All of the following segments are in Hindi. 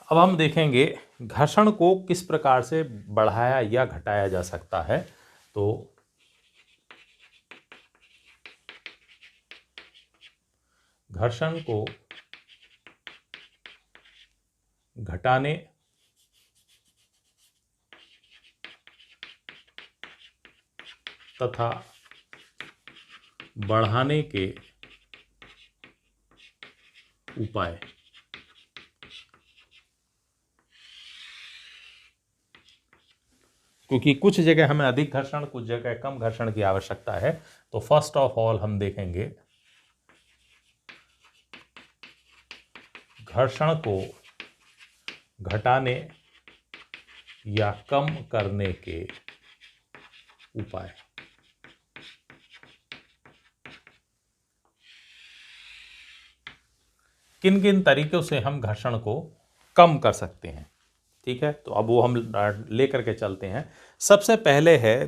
अब हम देखेंगे घर्षण को किस प्रकार से बढ़ाया या घटाया जा सकता है। तो घर्षण को घटाने तथा बढ़ाने के उपाय। क्योंकि कुछ जगह हमें अधिक घर्षण, कुछ जगह कम घर्षण की आवश्यकता है, तो फर्स्ट ऑफ ऑल हम देखेंगे घर्षण को घटाने या कम करने के उपाय। किन किन तरीकों से हम घर्षण को कम कर सकते हैं। ठीक है, तो अब वो हम लेकर के चलते हैं। सबसे पहले है,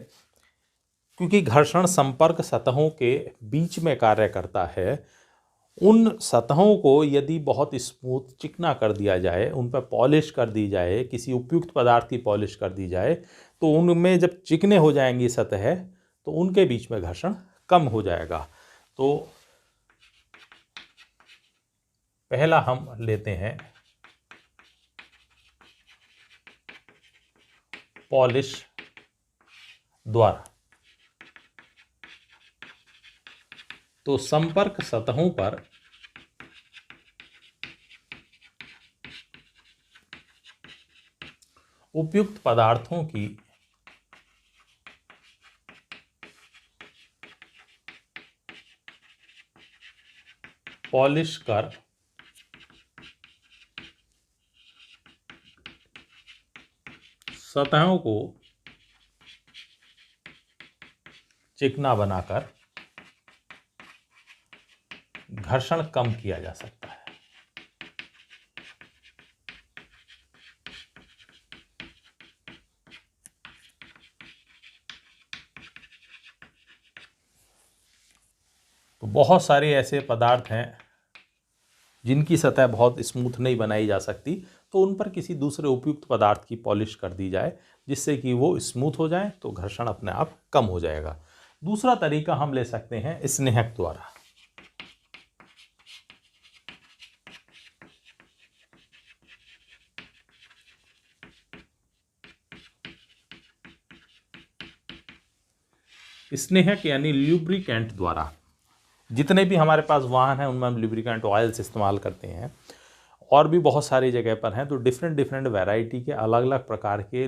क्योंकि घर्षण संपर्क सतहों के बीच में कार्य करता है, उन सतहों को यदि बहुत स्मूथ चिकना कर दिया जाए, उन पर पॉलिश कर दी जाए, किसी उपयुक्त पदार्थ की पॉलिश कर दी जाए, तो उनमें जब चिकने हो जाएंगी सतह, तो उनके बीच में घर्षण कम हो जाएगा। तो पहला हम लेते हैं पॉलिश द्वारा। तो संपर्क सतहों पर उपयुक्त पदार्थों की पॉलिश कर सतहों को चिकना बनाकर घर्षण कम किया जा सकता है। तो बहुत सारे ऐसे पदार्थ हैं जिनकी सतह बहुत स्मूथ नहीं बनाई जा सकती, तो उन पर किसी दूसरे उपयुक्त पदार्थ की पॉलिश कर दी जाए, जिससे कि वो स्मूथ हो जाए, तो घर्षण अपने आप कम हो जाएगा। दूसरा तरीका हम ले सकते हैं स्नेहक द्वारा। स्नेहक यानी ल्यूब्रिकेंट द्वारा। जितने भी हमारे पास वाहन हैं उनमें हम ल्यूब्रिकेंट ऑयल्स इस्तेमाल करते हैं, और भी बहुत सारी जगह पर हैं, तो डिफरेंट डिफरेंट वैरायटी के अलग अलग प्रकार के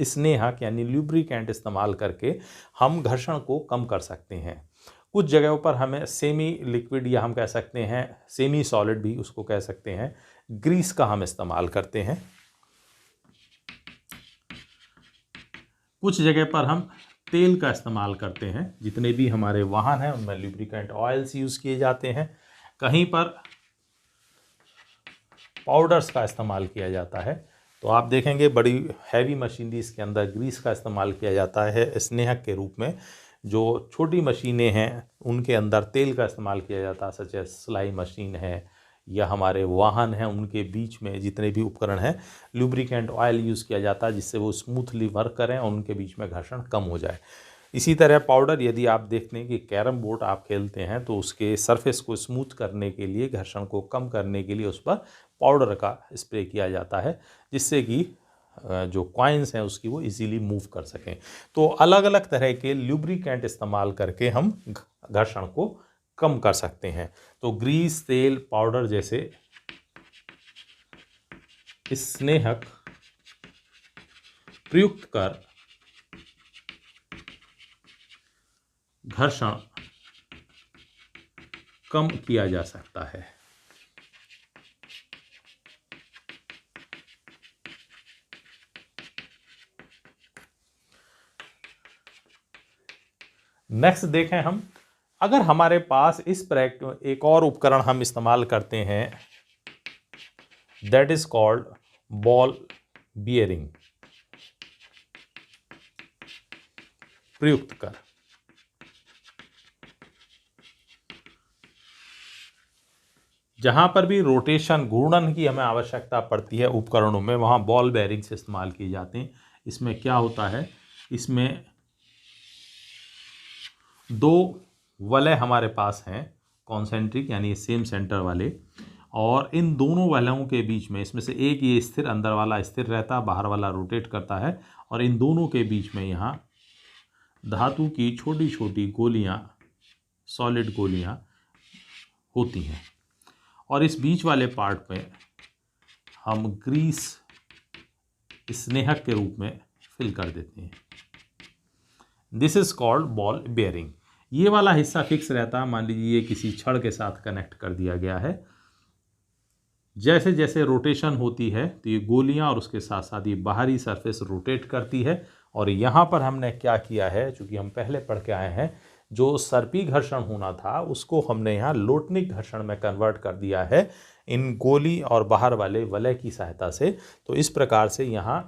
स्नेहक यानी ल्यूब्रिकेंट इस्तेमाल करके हम घर्षण को कम कर सकते हैं। कुछ जगहों पर हमें सेमी लिक्विड, या हम कह सकते हैं सेमी सॉलिड भी उसको कह सकते हैं, ग्रीस का हम इस्तेमाल करते हैं। कुछ जगह पर हम तेल का इस्तेमाल करते हैं। जितने भी हमारे वाहन हैं उनमें लुब्रिकेंट ऑयल्स यूज़ किए जाते हैं। कहीं पर पाउडर्स का इस्तेमाल किया जाता है। तो आप देखेंगे बड़ी हैवी मशीनरीज के अंदर ग्रीस का इस्तेमाल किया जाता है स्नेहक के रूप में। जो छोटी मशीनें हैं उनके अंदर तेल का इस्तेमाल किया जाता है, सच सिलाई मशीन है या हमारे वाहन हैं, उनके बीच में जितने भी उपकरण हैं लुब्रिकेंट ऑयल यूज़ किया जाता है, जिससे वो स्मूथली वर्क करें और उनके बीच में घर्षण कम हो जाए। इसी तरह पाउडर, यदि आप देखते हैं कि कैरम बोर्ड आप खेलते हैं तो उसके सरफेस को स्मूथ करने के लिए, घर्षण को कम करने के लिए उस पर पाउडर का स्प्रे किया जाता है, जिससे कि जो कॉइन्स हैं उसकी वो इजीली मूव कर सकें। तो अलग अलग तरह के ल्यूब्रिकेंट इस्तेमाल करके हम घर्षण को कम कर सकते हैं। तो ग्रीस, तेल, पाउडर जैसे स्नेहक प्रयुक्त कर घर्षण कम किया जा सकता है। नेक्स्ट देखें हम, अगर हमारे पास इस प्रकार एक और उपकरण हम इस्तेमाल करते हैं, that is called ball bearing प्रयुक्त कर। जहाँ पर भी रोटेशन घूर्णन की हमें आवश्यकता पड़ती है उपकरणों में, वहाँ बॉल बेयरिंग्स इस्तेमाल किए जाते हैं। इसमें क्या होता है, इसमें दो वलय हमारे पास हैं कॉन्सेंट्रिक यानी सेम सेंटर वाले, और इन दोनों वलयों के बीच में इसमें से एक ये स्थिर, अंदर वाला स्थिर रहता है, बाहर वाला रोटेट करता है, और इन दोनों के बीच में यहाँ धातु की छोटी छोटी गोलियाँ, सॉलिड गोलियाँ होती हैं, और इस बीच वाले पार्ट में हम ग्रीस स्नेहक के रूप में फिल कर देते हैं। This is called ball bearing. ये वाला हिस्सा फिक्स रहता है, मान लीजिए ये किसी छड़ के साथ कनेक्ट कर दिया गया है। जैसे जैसे रोटेशन होती है तो ये गोलियां और उसके साथ साथ ये बाहरी सरफेस रोटेट करती है, और यहाँ पर हमने क्या किया है, चूँकि हम पहले पढ़ के आए हैं, जो सर्पी घर्षण होना था उसको हमने यहाँ लोटनिक घर्षण में कन्वर्ट कर दिया है इन गोली और बाहर वाले वलय की सहायता से। तो इस प्रकार से यहाँ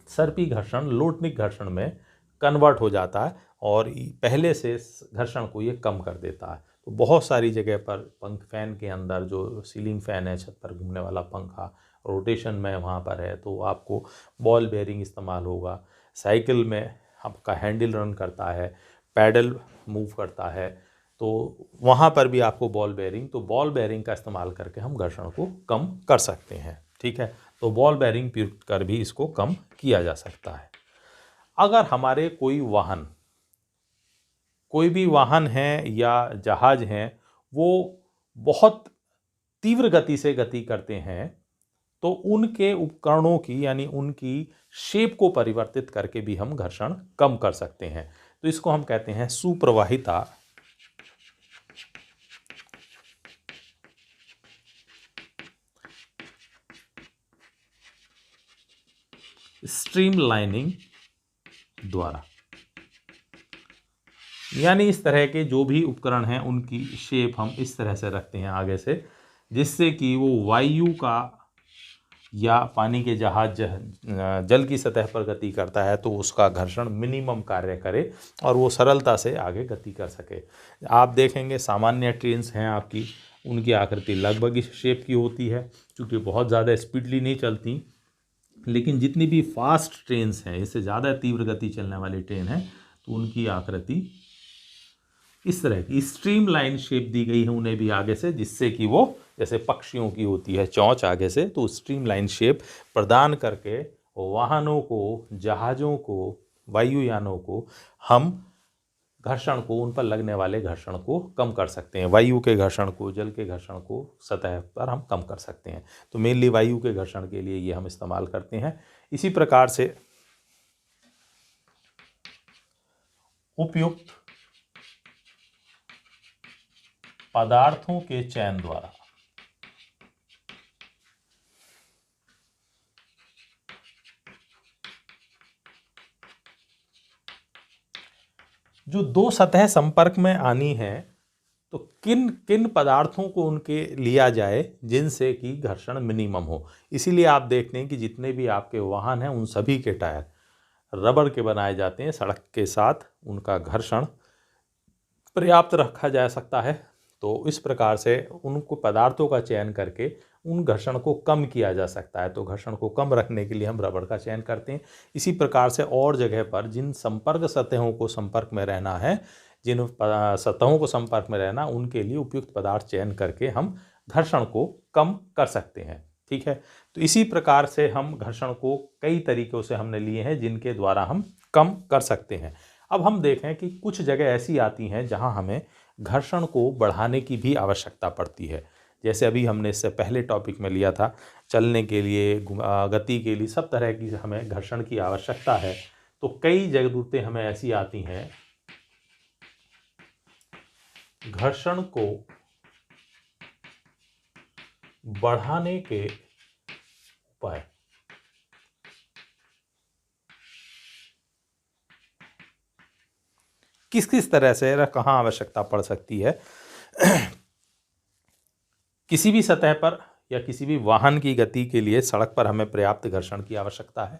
सर्पी घर्षण लोटनिक घर्षण में कन्वर्ट हो जाता है, और पहले से घर्षण को ये कम कर देता है। तो बहुत सारी जगह पर पंख फैन के अंदर जो सीलिंग फैन है, छत पर घूमने वाला पंखा रोटेशन में वहाँ पर है, तो आपको बॉल बेयरिंग इस्तेमाल होगा। साइकिल में आपका हैंडल रन करता है, पैडल मूव करता है, तो वहाँ पर भी आपको बॉल बेयरिंग, तो बॉल बेयरिंग का इस्तेमाल करके हम घर्षण को कम कर सकते हैं। ठीक है, तो बॉल बेयरिंग प्रयुक्त कर भी इसको कम किया जा सकता है। अगर हमारे कोई भी वाहन है या जहाज हैं, वो बहुत तीव्र गति से गति करते हैं, तो उनके उपकरणों की यानी उनकी शेप को परिवर्तित करके भी हम घर्षण कम कर सकते हैं। तो इसको हम कहते हैं सुप्रवाहिता, स्ट्रीमलाइनिंग द्वारा। यानी इस तरह के जो भी उपकरण हैं उनकी शेप हम इस तरह से रखते हैं आगे से, जिससे कि वो वायु का या पानी के जहाज जल की सतह पर गति करता है तो उसका घर्षण मिनिमम कार्य करे और वो सरलता से आगे गति कर सके। आप देखेंगे सामान्य ट्रेन्स हैं आपकी, उनकी आकृति लगभग इस शेप की होती है, क्योंकि बहुत ज़्यादा स्पीडली नहीं चलती। लेकिन जितनी भी फास्ट ट्रेन्स हैं, इससे ज़्यादा तीव्र गति चलने वाली ट्रेन है, तो उनकी आकृति इस तरह की स्ट्रीमलाइन शेप दी गई है उन्हें भी आगे से, जिससे कि वो जैसे पक्षियों की होती है चोंच आगे से, तो स्ट्रीमलाइन शेप प्रदान करके वाहनों को, जहाज़ों को, वायुयानों को हम घर्षण को, उन पर लगने वाले घर्षण को कम कर सकते हैं। वायु के घर्षण को, जल के घर्षण को सतह पर हम कम कर सकते हैं। तो मेनली वायु के घर्षण के लिए ये हम इस्तेमाल करते हैं। इसी प्रकार से उपयुक्त पदार्थों के चयन द्वारा जो दो सतह संपर्क में आनी है, तो किन किन पदार्थों को उनके लिया जाए जिनसे कि घर्षण मिनिमम हो। इसीलिए आप देखते हैं कि जितने भी आपके वाहन हैं उन सभी के टायर रबड़ के बनाए जाते हैं। सड़क के साथ उनका घर्षण पर्याप्त रखा जा सकता है। तो इस प्रकार से उनको पदार्थों का चयन करके उन घर्षण को कम किया जा सकता है। तो घर्षण को कम रखने के लिए हम रबड़ का चयन करते हैं। इसी प्रकार से और जगह पर जिन संपर्क सतहों को संपर्क में रहना है, जिन सतहों को संपर्क में रहना, उनके लिए उपयुक्त पदार्थ चयन करके हम घर्षण को कम कर सकते हैं। ठीक है, तो इसी प्रकार से हम घर्षण को कई तरीक़ों से हमने लिए हैं जिनके द्वारा हम कम कर सकते हैं। अब हम देखें कि कुछ जगह ऐसी आती हैं जहां हमें घर्षण को बढ़ाने की भी आवश्यकता पड़ती है। जैसे अभी हमने इससे पहले टॉपिक में लिया था, चलने के लिए, गति के लिए, सब तरह की हमें घर्षण की आवश्यकता है। तो कई जरूरतें हमें ऐसी आती हैं, घर्षण को बढ़ाने के उपाय। किस किस तरह से कहाँ आवश्यकता पड़ सकती है। किसी भी सतह पर या किसी भी वाहन की गति के लिए सड़क पर हमें पर्याप्त घर्षण की आवश्यकता है,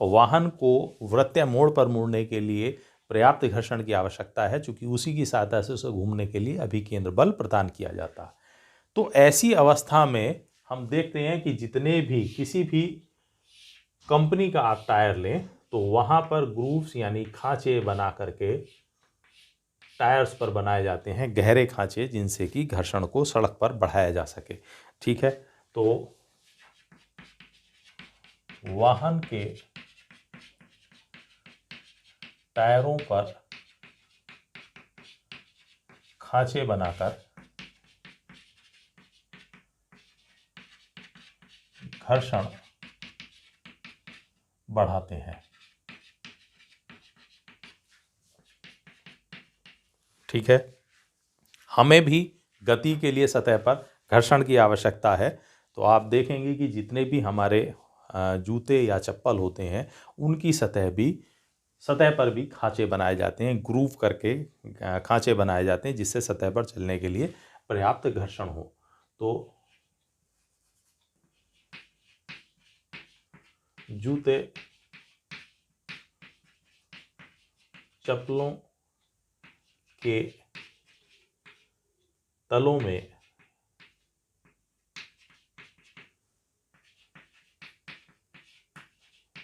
और वाहन को वृत्तीय मोड़ पर मुड़ने के लिए पर्याप्त घर्षण की आवश्यकता है, क्योंकि उसी की सहायता से उसे घूमने के लिए अभिकेंद्र बल प्रदान किया जाता है। तो ऐसी अवस्था में हम देखते हैं कि जितने भी किसी भी कंपनी का आप टायर लें तो वहाँ पर ग्रूव्स यानी खांचे बना करके टायर्स पर बनाए जाते हैं, गहरे खांचे, जिनसे कि घर्षण को सड़क पर बढ़ाया जा सके। ठीक है, तो वाहन के टायरों पर खांचे बनाकर घर्षण बढ़ाते हैं। ठीक है, हमें भी गति के लिए सतह पर घर्षण की आवश्यकता है। तो आप देखेंगे कि जितने भी हमारे जूते या चप्पल होते हैं उनकी सतह पर भी खांचे बनाए जाते हैं, ग्रूव करके खांचे बनाए जाते हैं, जिससे सतह पर चलने के लिए पर्याप्त घर्षण हो। तो जूते चप्पलों के तलों में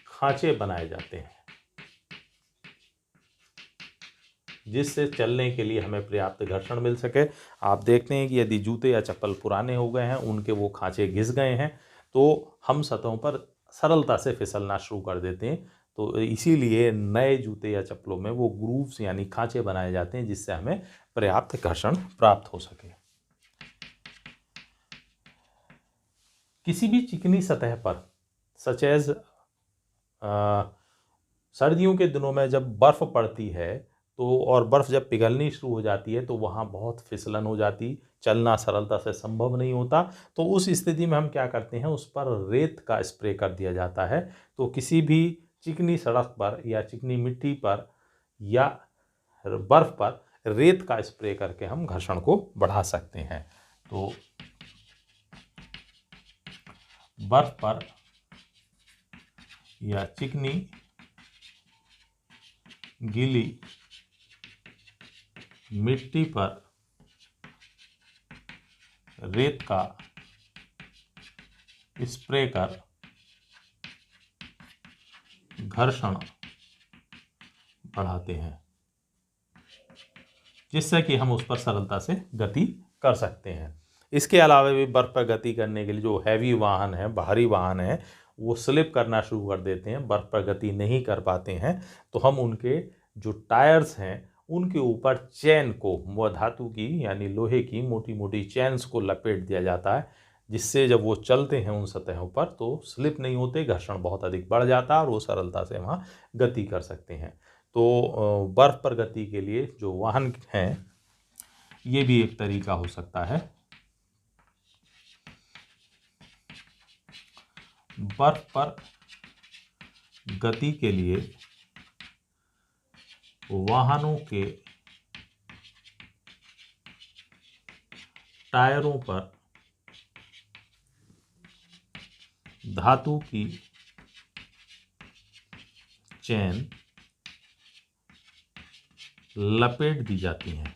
खांचे बनाए जाते हैं, जिससे चलने के लिए हमें पर्याप्त घर्षण मिल सके। आप देखते हैं कि यदि जूते या चप्पल पुराने हो गए हैं, उनके वो खांचे घिस गए हैं, तो हम सतहों पर सरलता से फिसलना शुरू कर देते हैं। तो इसीलिए नए जूते या चप्पलों में वो ग्रूव्स यानी खांचे बनाए जाते हैं, जिससे हमें पर्याप्त घर्षण प्राप्त हो सके। किसी भी चिकनी सतह पर सच एज सर्दियों के दिनों में जब बर्फ़ पड़ती है तो और बर्फ़ जब पिघलनी शुरू हो जाती है तो वहाँ बहुत फिसलन हो जाती, चलना सरलता से संभव नहीं होता। तो उस स्थिति में हम क्या करते हैं, उस पर रेत का स्प्रे कर दिया जाता है। तो किसी भी चिकनी सड़क पर या चिकनी मिट्टी पर या बर्फ़ पर रेत का स्प्रे करके हम घर्षण को बढ़ा सकते हैं। तो बर्फ़ पर या चिकनी गीली मिट्टी पर रेत का स्प्रे कर घर्षण बढ़ाते हैं, जिससे कि हम उस पर सरलता से गति कर सकते हैं। इसके अलावा भी बर्फ़ पर गति करने के लिए जो हैवी वाहन है, भारी वाहन है, वो स्लिप करना शुरू कर देते हैं, बर्फ़ पर गति नहीं कर पाते हैं। तो हम उनके जो टायर्स हैं उनके ऊपर चैन को, वो धातु की यानी लोहे की मोटी मोटी चैन्स को लपेट दिया जाता है, जिससे जब वो चलते हैं उन सतहों पर तो स्लिप नहीं होते, घर्षण बहुत अधिक बढ़ जाता है और वो सरलता से वहाँ गति कर सकते हैं। तो बर्फ़ पर गति के लिए जो वाहन हैं, ये भी एक तरीका हो सकता है। बर्फ़ पर गति के लिए वाहनों के टायरों पर धातु की चैन लपेट दी जाती हैं,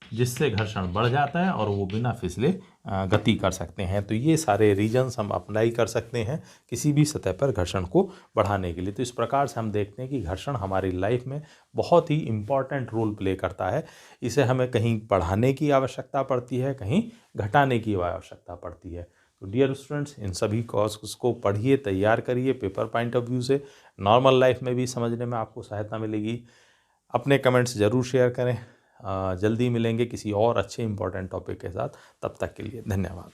जिससे घर्षण बढ़ जाता है और वो बिना फिसले गति कर सकते हैं। तो ये सारे रीजन्स हम अप्लाई कर सकते हैं किसी भी सतह पर घर्षण को बढ़ाने के लिए। तो इस प्रकार से हम देखते हैं कि घर्षण हमारी लाइफ में बहुत ही इम्पॉर्टेंट रोल प्ले करता है। इसे हमें कहीं बढ़ाने की आवश्यकता पड़ती है, कहीं घटाने की आवश्यकता पड़ती है। तो डियर स्टूडेंट्स, इन सभी कॉज को पढ़िए, तैयार करिए पेपर पॉइंट ऑफ व्यू से। नॉर्मल लाइफ में भी समझने में आपको सहायता मिलेगी। अपने कमेंट्स ज़रूर शेयर करें। जल्दी मिलेंगे किसी और अच्छे इंपॉर्टेंट टॉपिक के साथ। तब तक के लिए धन्यवाद।